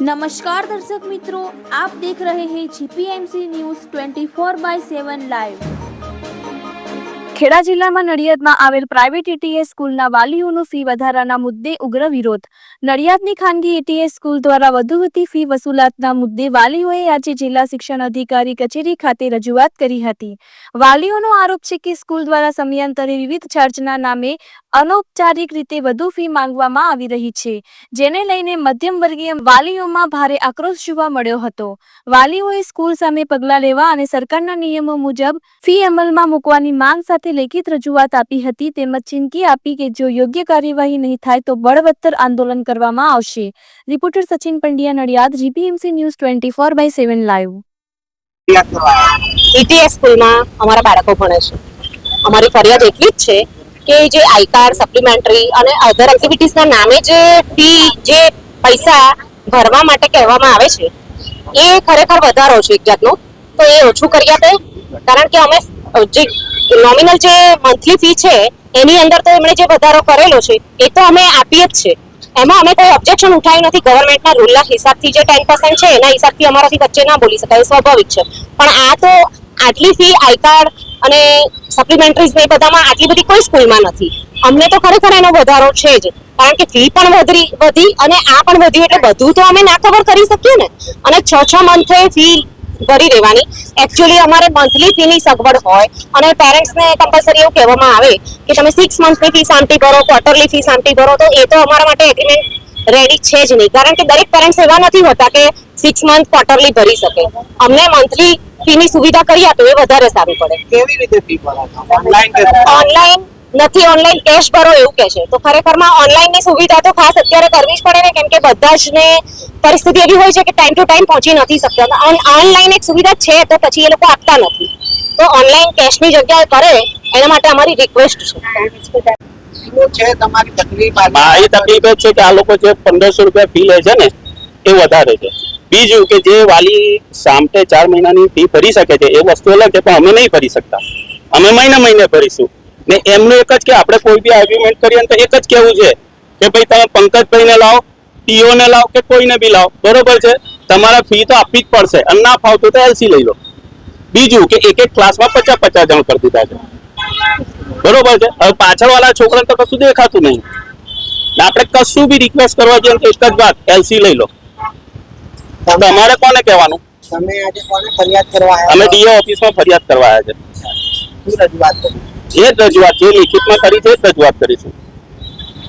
नमस्कार दर्शक मित्रों, आप देख रहे हैं जीपीएमसी न्यूज़ 24/7 लाइव। ખેડા જિલ્લામાં નડિયાદમાં આવેલ પ્રાઇવેટ એટીએસ સ્કૂલના વાલીઓનો ફી વધારાના મુદ્દે ઉગ્ર વિરોધ। નડિયાદની ખાનગી એટીએસ સ્કૂલ દ્વારા વધુ વધતી ફી વસૂલાતના મુદ્દે વાલીઓએ આજે જિલ્લા શિક્ષણ અધિકારી કચેરી ખાતે રજૂઆત કરી હતી। વાલીઓનો આરોપ છે કે સ્કૂલ દ્વારા સમયાંતરે વિવિધ ચાર્જના નામે અનૌપચારિક રીતે વધુ ફી માંગવામાં આવી રહી છે, જેને લઈને મધ્યમ વર્ગીય વાલીઓમાં ભારે આક્રોશ જોવા મળ્યો હતો। વાલીઓએ સ્કૂલ સામે પગલાં લેવા અને સરકારના નિયમો મુજબ ફી અમલમાં મૂકવાની માંગ સાથે લેખિત રજૂઆત આપી હતી, તેમજ ચીમકી આપી કે જો યોગ્ય કાર્યવાહી નહીં થાય તો બળવત્તર આંદોલન કરવામાં આવશે। Reporter Sachin Pandya, Nadiad, GPMC news 24/7 live. ATS સ્કૂલમાં અમારા બાળકો ભણે છે। અમારી ફરિયાદ એટલી જ છે કે જે આઈ કાર્ડ, સપ્લિમેન્ટરી અને અધર એક્ટિવિટીઝના નામે જે ફી, જે પૈસા ભરવા માટે કહેવામાં આવે છે, એ ખરેખર વધારો છે એક જાતનો। તો એ ઓછું કરી આપે, કારણ કે અમે જે નોમિનલ જે મંથલી ફી છે એની અંદર તો એમણે જે વધારો કરેલો છે એ તો અમે આપીએ જ છે, એમાં અમે કોઈ ઓબ્જેક્શન ઉઠાવ્યું નથી। ગવર્મેન્ટના રૂલના હિસાબથી જે 10% છે એના હિસાબથી અમારાથી વચ્ચે ના બોલી શકાય, સ્વાભાવિક છે। પણ આ તો આટલી ફી આઈ કાર્ડ અને સપ્લિમેન્ટરીઝ ને બધામાં આટલી બધી કોઈ સ્કૂલમાં નથી। અમને તો ખરેખર એનો વધારો છે જ, કારણ કે ફી પણ વધી અને આ પણ વધ્યું, એટલે બધું તો અમે ના કવર કરી શકીએ ને। અને 6 મંથે ફી ભરી દેવાની, એકચ્યુઅલી અમારે મંથલી ફીની સગવડ હોય અને પેરેન્ટ્સને કમ્પલસરી એવું કહેવામાં આવે કે તમે 6 મંથની ફી સામટી ભરો, ક્વાર્ટરલી ફી સામટી ભરો, તો એ તો અમારા માટે એગ્રીમેન્ટ રેડી છે જ નહીં, કારણ કે દરેક પેરેન્ટ્સ એવા નથી હોતા કે 6 મંથ ક્વાર્ટરલી ભરી શકે। અમને મંથલી ફીની સુવિધા કરી આપે એ વધારે સારું પડે। કેવી રીતે ફી ભરો? ઓનલાઈન નથી, ઓનલાઈન કેશ ભરો એવું કહે છે। તો ખરેખરમાં ઓનલાઈનની સુવિધા તો ખાસ અત્યારે કરવી જ પડે ને, કેમ કે બધા જ ને પરિસ્થિતિ એવી હોય છે કે ટાઈમ ટુ ટાઈમ પહોંચી નથી શકતા। ઓનલાઈન એક સુવિધા છે તો પછી એ લોકો આપતા નથી, તો ઓનલાઈન કેશની જગ્યાએ કરે એના માટે અમારી રિક્વેસ્ટ છે। શું છે તમારી તકલીફ? મારી તકલીફ છે કે આ લોકો જે 1500 રૂપિયા ફી લે છે ને એ વધારે છે। બીજું કે જે વાલી સામટે 4 મહિનાની ફી ભરી શકે છે એ વસ્તુ અલગ છે, પણ અમે નહીં ભરી શકતા, અમે મહિને ભરીશું। ને એમનું એક જ કે આપણે કોઈ બી આર્ગ્યુમેન્ટ કરીએ તો એક જ કહેવું છે કે ભાઈ તમે પંકજભાઈને લાવો, ટીઓને લાવો કે કોઈને બી લાવો, બરોબર છે, તમારા ફી તો આપવી જ પડશે, અને ના ફાવતું તો એલસી લઈ લો। બીજું કે એક ક્લાસમાં 50 જણ કરી દીધા છે, બરોબર છે। હવે પાછળવાળા છોકરાને તો કશું દેખાતું નહીં, આપણે કશું બી રિક્વેસ્ટ કરવા જઈએ તો એક જ વાત, એલસી લઈ લો। તો અમારે કોને કહેવાનું? તમે આજે કોને ફરિયાદ કરવા આવ્યા? અમે ડીઓ ઓફિસમાં ફરિયાદ કરવા આવ્યા છે। શું રજૂઆત કરી? એ જ રજૂઆત જે લિખિતમાં કરી છે એ જ રજૂઆત કરીશું।